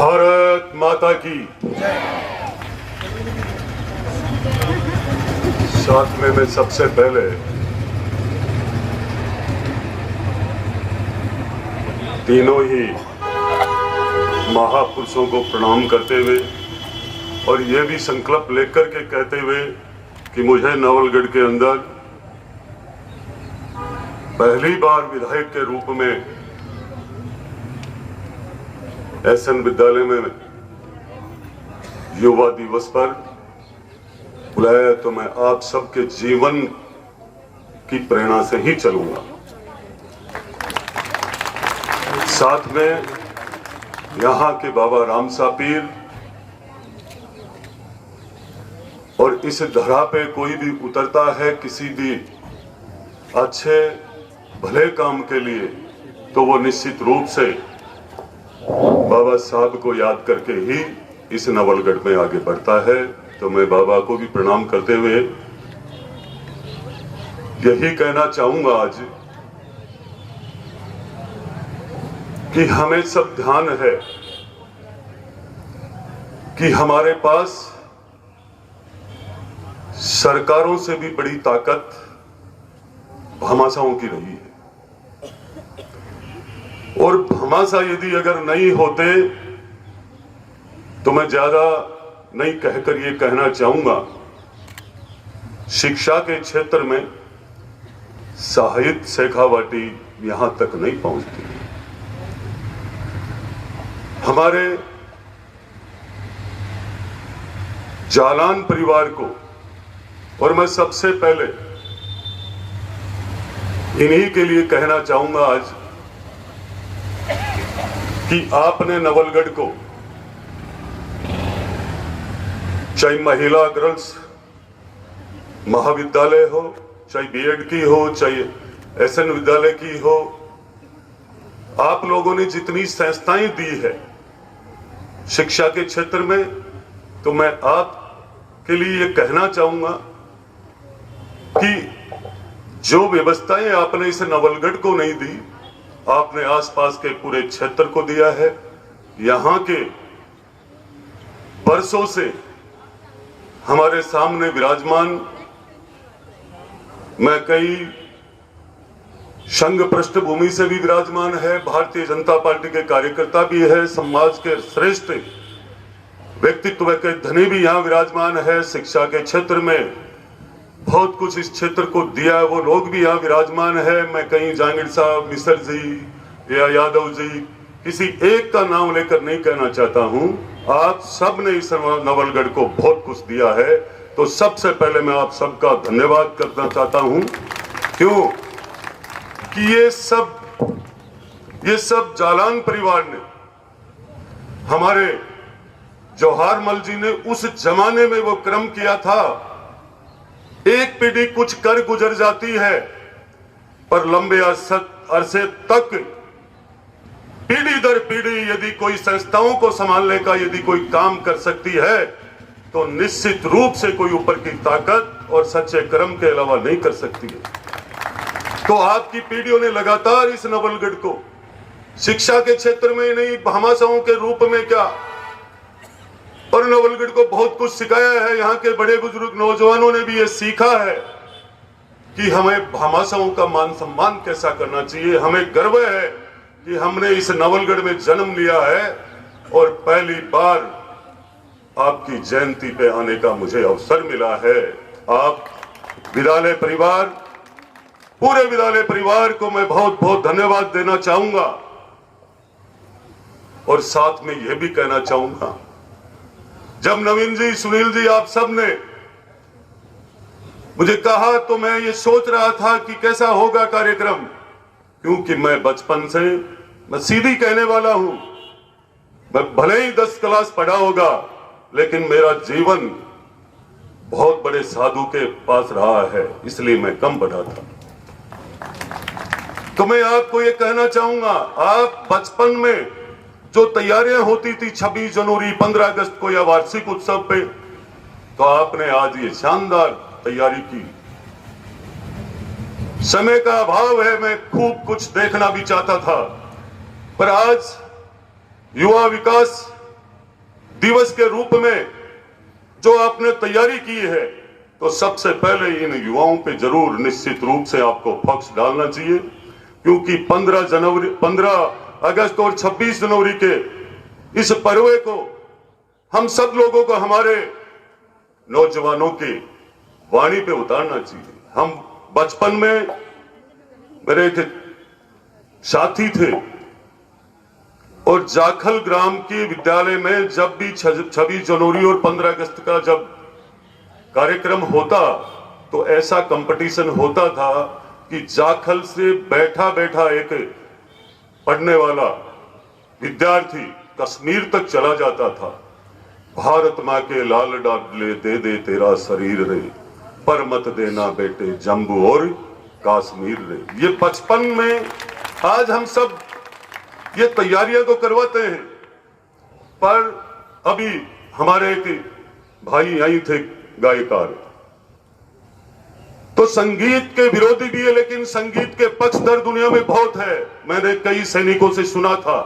भारत माता की। साथ में मैं सबसे पहले तीनों ही महापुरुषों को प्रणाम करते हुए और ये भी संकल्प लेकर के कहते हुए कि मुझे नवलगढ़ के अंदर पहली बार विधायक के रूप में एसएन विद्यालय में युवा दिवस पर बुलाया, तो मैं आप सबके जीवन की प्रेरणा से ही चलूंगा। साथ में यहाँ के बाबा रामसा पीर और इस धरा पे कोई भी उतरता है किसी भी अच्छे भले काम के लिए, तो वो निश्चित रूप से बाबा साहब को याद करके ही इस नवलगढ़ में आगे बढ़ता है। तो मैं बाबा को भी प्रणाम करते हुए यही कहना चाहूंगा आज कि हमें सब ध्यान है कि हमारे पास सरकारों से भी बड़ी ताकत भामाशाहों की रही है, और भामाशाह यदि अगर नहीं होते तो मैं ज्यादा नहीं कहकर ये कहना चाहूंगा, शिक्षा के क्षेत्र में साहित्य शेखावाटी यहां तक नहीं पहुंचती। हमारे जालान परिवार को, और मैं सबसे पहले इन्हीं के लिए कहना चाहूंगा आज कि आपने नवलगढ़ को, चाहे महिला गर्ल्स महाविद्यालय हो, चाहे बीएड की हो, चाहे एसएन विद्यालय की हो, आप लोगों ने जितनी संस्थाएं दी है शिक्षा के क्षेत्र में, तो मैं आप के लिए ये कहना चाहूंगा कि जो व्यवस्थाएं आपने इस नवलगढ़ को नहीं दी, आपने आसपास के पूरे क्षेत्र को दिया है। यहां के वर्षों से हमारे सामने विराजमान, मैं कई संघ पृष्ठभूमि से भी विराजमान है, भारतीय जनता पार्टी के कार्यकर्ता भी है, समाज के श्रेष्ठ व्यक्तित्व के धनी भी यहाँ विराजमान है, शिक्षा के क्षेत्र में बहुत कुछ इस क्षेत्र को दिया है, वो लोग भी यहाँ विराजमान है। मैं कहीं जहांगीर साहब, मिसर जी या यादव जी, किसी एक का नाम लेकर नहीं कहना चाहता हूं। आप सब ने इस नवलगढ़ को बहुत कुछ दिया है, तो सबसे पहले मैं आप सबका धन्यवाद करना चाहता हूं। क्यों कि ये सब जालान परिवार ने, हमारे जवाहर मल जी ने उस जमाने में वो क्रम किया था, एक पीढ़ी कुछ कर गुजर जाती है पर लंबे अरसे तक पीढ़ी दर पीढ़ी यदि कोई संस्थाओं को संभालने का यदि कोई काम कर सकती है, तो निश्चित रूप से कोई ऊपर की ताकत और सच्चे कर्म के अलावा नहीं कर सकती है। तो आपकी पीढ़ियों ने लगातार इस नवलगढ़ को शिक्षा के क्षेत्र में नहीं, भामाशाहों के रूप में क्या, और नवलगढ़ को बहुत कुछ सिखाया है। यहाँ के बड़े बुजुर्ग नौजवानों ने भी ये सीखा है कि हमें भामाशाहों का मान सम्मान कैसा करना चाहिए। हमें गर्व है कि हमने इस नवलगढ़ में जन्म लिया है और पहली बार आपकी जयंती पे आने का मुझे अवसर मिला है। आप विद्यालय परिवार, पूरे विद्यालय परिवार को मैं बहुत बहुत धन्यवाद देना चाहूंगा, और साथ में यह भी कहना चाहूंगा, जब नवीन जी, सुनील जी, आप सब ने मुझे कहा तो मैं ये सोच रहा था कि कैसा होगा कार्यक्रम, क्योंकि मैं बचपन से, मैं सीधी कहने वाला हूं, मैं भले ही 10 क्लास पढ़ा होगा, लेकिन मेरा जीवन बहुत बड़े साधु के पास रहा है, इसलिए मैं कम पढ़ा था। तो मैं आपको ये कहना चाहूंगा, आप बचपन में जो तैयारियां होती थी 26 जनवरी, 15 अगस्त को या वार्षिक उत्सव पे, तो आपने आज ये शानदार तैयारी की। समय का अभाव है, मैं खूब कुछ देखना भी चाहता था, पर आज युवा विकास दिवस के रूप में जो आपने तैयारी की है, तो सबसे पहले इन युवाओं पे जरूर निश्चित रूप से आपको फोकस डालना चाहिए, क्योंकि 15 अगस्त और 26 जनवरी के इस पर्व को हम सब लोगों को हमारे नौजवानों की वाणी पे उतारना चाहिए। हम बचपन में मेरे एक साथी थे और जाखल ग्राम के विद्यालय में जब भी 26 जनवरी और 15 अगस्त का जब कार्यक्रम होता तो ऐसा कंपटीशन होता था कि जाखल से बैठा बैठा एक पढ़ने वाला विद्यार्थी कश्मीर तक चला जाता था। भारत माँ के लाल डाले दे दे तेरा शरीर रे, पर मत देना बेटे जम्मू और कश्मीर रे। ये बचपन में आज हम सब ये तैयारियां तो करवाते हैं, पर अभी हमारे एक भाई आई थे गायकार, तो संगीत के विरोधी भी है लेकिन संगीत के पक्षधर दुनिया में बहुत है। मैंने कई सैनिकों से सुना था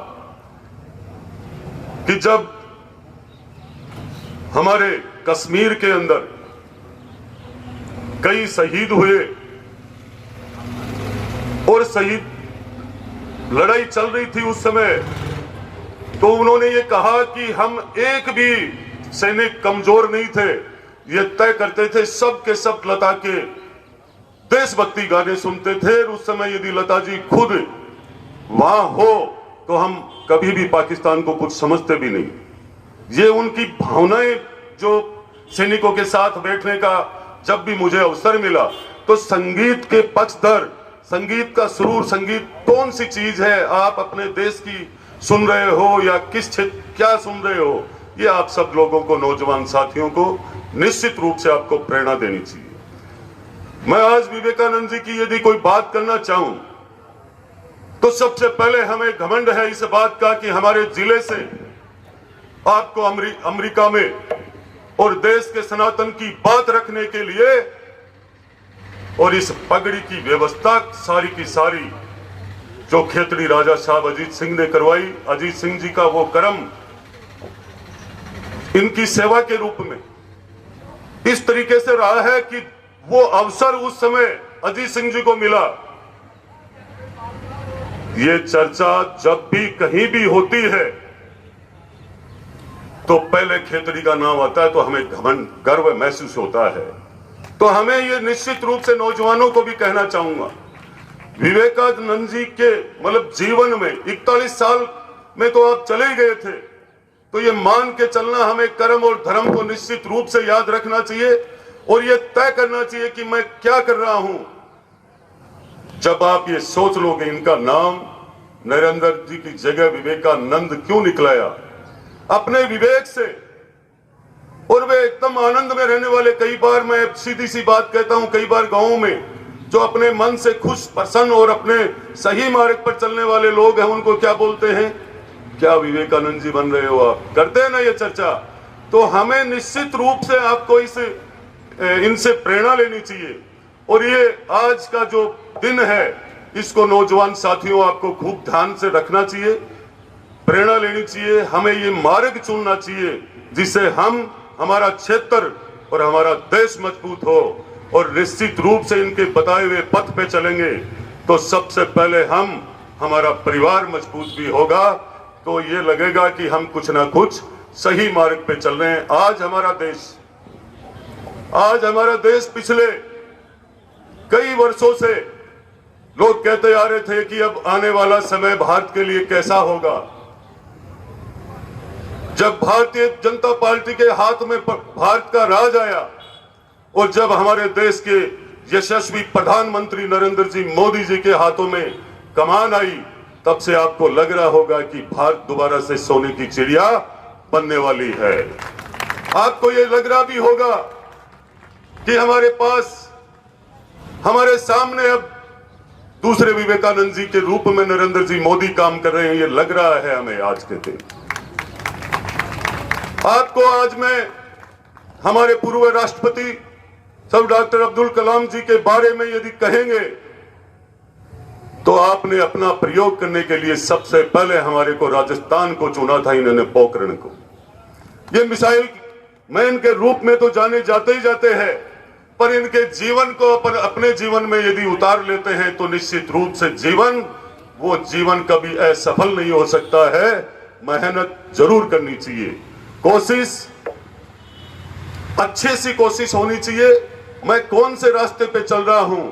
कि जब हमारे कश्मीर के अंदर कई शहीद हुए और शहीद लड़ाई चल रही थी उस समय, तो उन्होंने ये कहा कि हम एक भी सैनिक कमजोर नहीं थे, ये तय करते थे सब के सब लता के देशभक्ति गाने सुनते थे। और उस समय यदि लता जी खुद वहां हो तो हम कभी भी पाकिस्तान को कुछ समझते भी नहीं। ये उनकी भावनाएं जो सैनिकों के साथ बैठने का जब भी मुझे अवसर मिला, तो संगीत के पक्षधर, संगीत का सुरूर, संगीत कौन सी चीज है, आप अपने देश की सुन रहे हो या किस क्षेत्र क्या सुन रहे हो, ये आप सब लोगों को, नौजवान साथियों को निश्चित रूप से आपको प्रेरणा देनी चाहिए। मैं आज विवेकानंद जी की यदि कोई बात करना चाहूं तो सबसे पहले हमें घमंड है इस बात का कि हमारे जिले से आपको अमेरिका में और देश के सनातन की बात रखने के लिए और इस पगड़ी की व्यवस्था सारी की सारी जो खेतड़ी राजा साहब अजीत सिंह ने करवाई, अजीत सिंह जी का वो कर्म इनकी सेवा के रूप में इस तरीके से रहा है कि वो अवसर उस समय अजीत सिंह जी को मिला। ये चर्चा जब भी कहीं भी होती है तो पहले खेतड़ी का नाम आता है, तो हमें घमंड गर्व महसूस होता है। तो हमें ये निश्चित रूप से नौजवानों को भी कहना चाहूंगा, विवेकानंद जी के मतलब जीवन में 41 साल में तो आप चले ही गए थे, तो ये मान के चलना, हमें कर्म और धर्म को निश्चित रूप से याद रखना चाहिए और ये तय करना चाहिए कि मैं क्या कर रहा हूं। जब आप ये सोच लोगे इनका नाम नरेंद्र जी की जगह विवेकानंद क्यों निकलाया, अपने विवेक से, और वे एकदम आनंद में रहने वाले। कई बार मैं सीधी सी बात कहता हूं, कई बार गांवों में जो अपने मन से खुश, प्रसन्न और अपने सही मार्ग पर चलने वाले लोग हैं, उनको क्या बोलते हैं, क्या विवेकानंद जी बन रहे हो आप, करते हैं ना ये चर्चा। तो हमें निश्चित रूप से आपको इनसे प्रेरणा लेनी चाहिए। और ये आज का जो दिन है, इसको नौजवान साथियों आपको खूब ध्यान से रखना चाहिए, प्रेरणा लेनी चाहिए। हमें ये मार्ग चुनना चाहिए जिससे हम, हमारा क्षेत्र और हमारा देश मजबूत हो। और निश्चित रूप से इनके बताए हुए पथ पे चलेंगे तो सबसे पहले हमारा परिवार मजबूत भी होगा, तो ये लगेगा कि हम कुछ ना कुछ सही मार्ग पे चल रहे हैं। आज हमारा देश पिछले कई वर्षों से लोग कहते आ रहे थे कि अब आने वाला समय भारत के लिए कैसा होगा। जब भारतीय जनता पार्टी के हाथ में भारत का राज आया और जब हमारे देश के यशस्वी प्रधानमंत्री नरेंद्र जी मोदी जी के हाथों में कमान आई, तब से आपको लग रहा होगा कि भारत दोबारा से सोने की चिड़िया बनने वाली है। आपको ये लग रहा भी होगा कि हमारे सामने अब दूसरे विवेकानंद जी के रूप में नरेंद्र जी मोदी काम कर रहे हैं। ये लग रहा है हमें आज के दिन। आपको आज मैं हमारे पूर्व राष्ट्रपति सब डॉक्टर अब्दुल कलाम जी के बारे में यदि कहेंगे तो आपने अपना प्रयोग करने के लिए सबसे पहले हमारे को राजस्थान को चुना था, इन्होंने पोखरण को। ये मिसाइल मैन के रूप में तो जाने जाते ही जाते हैं, पर इनके जीवन को अपने जीवन में यदि उतार लेते हैं तो निश्चित रूप से वो जीवन कभी असफल नहीं हो सकता है। मेहनत जरूर करनी चाहिए, कोशिश अच्छी सी कोशिश होनी चाहिए। मैं कौन से रास्ते पे चल रहा हूं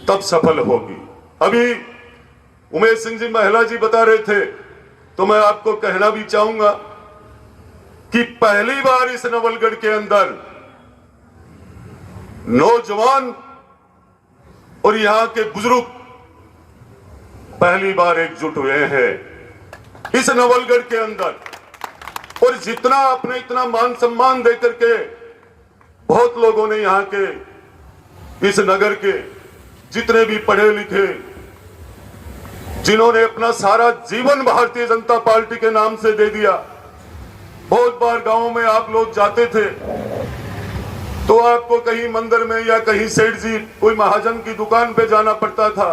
तब सफल होगी। अभी उमेश सिंह जी महिला जी बता रहे थे, तो मैं आपको कहना भी चाहूंगा कि पहली बार इस नवलगढ़ के अंदर नौजवान और यहां के बुजुर्ग पहली बार एकजुट हुए हैं इस नवलगढ़ के अंदर, और जितना अपने इतना मान सम्मान देकर के बहुत लोगों ने यहां के इस नगर के जितने भी पढ़े लिखे, जिन्होंने अपना सारा जीवन भारतीय जनता पार्टी के नाम से दे दिया। बहुत बार गांवों में आप लोग जाते थे तो आपको कहीं मंदिर में या कहीं सेठ जी कोई महाजन की दुकान पे जाना पड़ता था।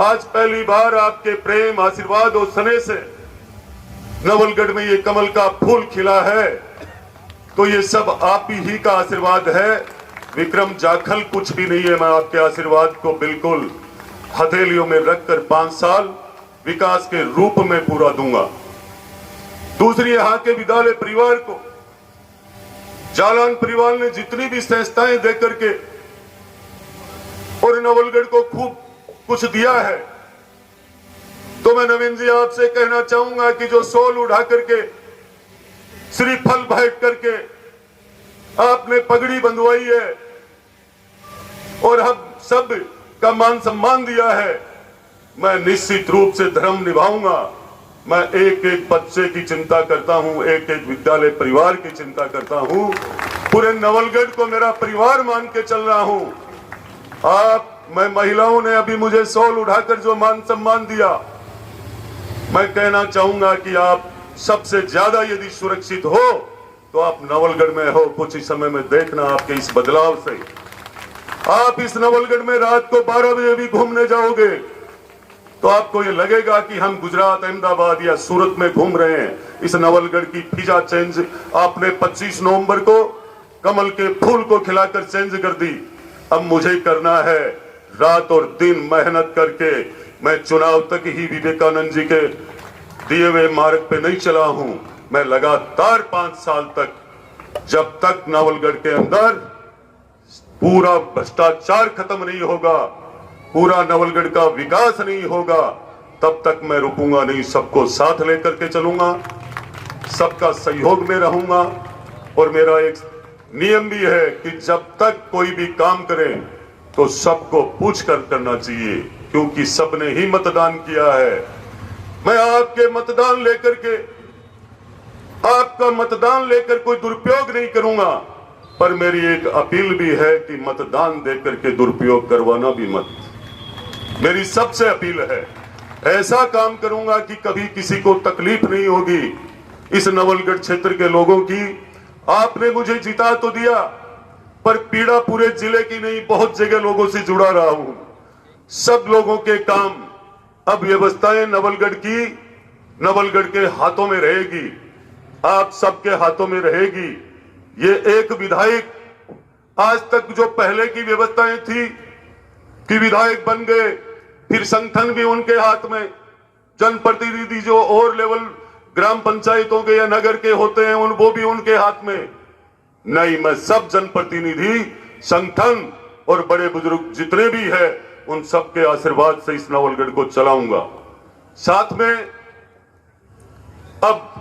आज पहली बार आपके प्रेम, आशीर्वाद और स्नेह से नवलगढ़ में ये कमल का फूल खिला है, तो ये सब आप ही का आशीर्वाद है। विक्रम जाखल कुछ भी नहीं है। मैं आपके आशीर्वाद को बिल्कुल हथेलियों में रखकर 5 साल विकास के रूप में पूरा दूंगा। दूसरी, यहाँ के विद्यालय परिवार को, जालान परिवार ने जितनी भी संस्थाएं देकर के और नवलगढ़ को खूब कुछ दिया है, तो मैं नवीन जी आपसे कहना चाहूंगा कि जो सोल उठा करके, श्रीफल भेंट करके आपने पगड़ी बंधवाई है और हम सब का मान सम्मान दिया है, मैं निश्चित रूप से धर्म निभाऊंगा। मैं एक एक बच्चे की चिंता करता हूं, एक एक विद्यालय परिवार की चिंता करता हूं, पूरे नवलगढ़ को मेरा परिवार मान के चल रहा हूं। मैं महिलाओं ने अभी मुझे सौल उठाकर जो मान सम्मान दिया, मैं कहना चाहूंगा कि आप सबसे ज्यादा यदि सुरक्षित हो तो आप नवलगढ़ में हो। कुछ ही समय में देखना आपके इस बदलाव से, आप इस नवलगढ़ में रात को 12 बजे भी घूमने जाओगे तो आपको ये लगेगा कि हम गुजरात, अहमदाबाद या सूरत में घूम रहे हैं। इस नवलगढ़ की फिजा चेंज आपने 25 नवंबर को कमल के फूल को खिलाकर चेंज कर दी। अब मुझे करना है रात और दिन मेहनत करके। मैं चुनाव तक ही विवेकानंद जी के दिए हुए मार्ग पे नहीं चला हूं। मैं लगातार 5 साल तक, जब तक नवलगढ़ के अंदर पूरा भ्रष्टाचार खत्म नहीं होगा, पूरा नवलगढ़ का विकास नहीं होगा, तब तक मैं रुकूंगा नहीं। सबको साथ लेकर के चलूंगा, सबका सहयोग में रहूंगा। और मेरा एक नियम भी है कि जब तक कोई भी काम करें तो सबको पूछ कर करना चाहिए, क्योंकि सबने ही मतदान किया है। मैं आपके मतदान लेकर के, आपका मतदान लेकर कोई दुरुपयोग नहीं करूंगा, पर मेरी एक अपील भी है कि मतदान देकर के दुरुपयोग करवाना भी मत। मेरी सबसे अपील है, ऐसा काम करूंगा कि कभी किसी को तकलीफ नहीं होगी। इस नवलगढ़ क्षेत्र के लोगों की आपने मुझे जिता तो दिया, पर पीड़ा पूरे जिले की नहीं, बहुत जगह लोगों से जुड़ा रहा हूं। सब लोगों के काम, अब व्यवस्थाएं नवलगढ़ की, नवलगढ़ के हाथों में रहेगी, आप सबके हाथों में रहेगी। ये एक विधायक, आज तक जो पहले की व्यवस्थाएं थी कि विधायक बन गए, फिर संगठन भी उनके हाथ में, जनप्रतिनिधि जो और लेवल ग्राम पंचायतों के या नगर के होते हैं वो भी उनके हाथ में नहीं। मैं सब जनप्रतिनिधि, संगठन और बड़े बुजुर्ग जितने भी हैं उन सबके आशीर्वाद से इस नवलगढ़ को चलाऊंगा। साथ में अब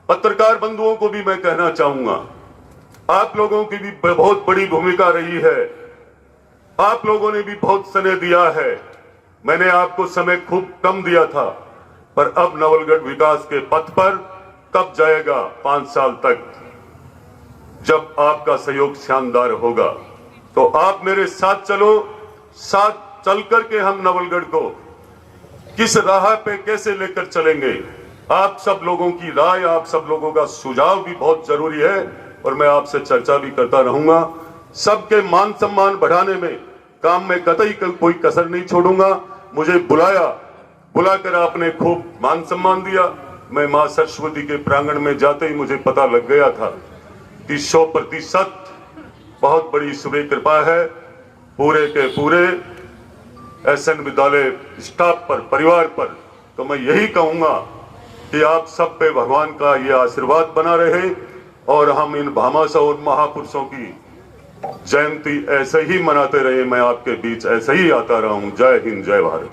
पत्रकार बंधुओं को भी मैं कहना चाहूंगा, आप लोगों की भी बहुत बड़ी भूमिका रही है, आप लोगों ने भी बहुत स्नेह दिया है। मैंने आपको समय खूब कम दिया था, पर अब नवलगढ़ विकास के पथ पर कब जाएगा 5 साल तक, जब आपका सहयोग शानदार होगा। तो आप मेरे साथ चलो, साथ चल करके हम नवलगढ़ को किस राह पे कैसे लेकर चलेंगे। आप सब लोगों की राय, आप सब लोगों का सुझाव भी बहुत जरूरी है और मैं आपसे चर्चा भी करता रहूंगा। सबके मान सम्मान बढ़ाने में काम में कतई कोई कसर नहीं छोड़ूंगा। मुझे बुलाकर आपने खूब मान सम्मान दिया, मैं मां सरस्वती के प्रांगण में जाते ही मुझे पता लग गया था कि 100% बहुत बड़ी ईश्वरीय कृपा है पूरे के पूरे एसएन विद्यालय स्टाफ पर, परिवार पर। तो मैं यही कहूंगा कि आप सब पे भगवान का ये आशीर्वाद बना रहे और हम इन भामाशाह और महापुरुषों की जयंती ऐसे ही मनाते रहे। मैं आपके बीच ऐसे ही आता रहा हूं। जय हिंद, जय भारत।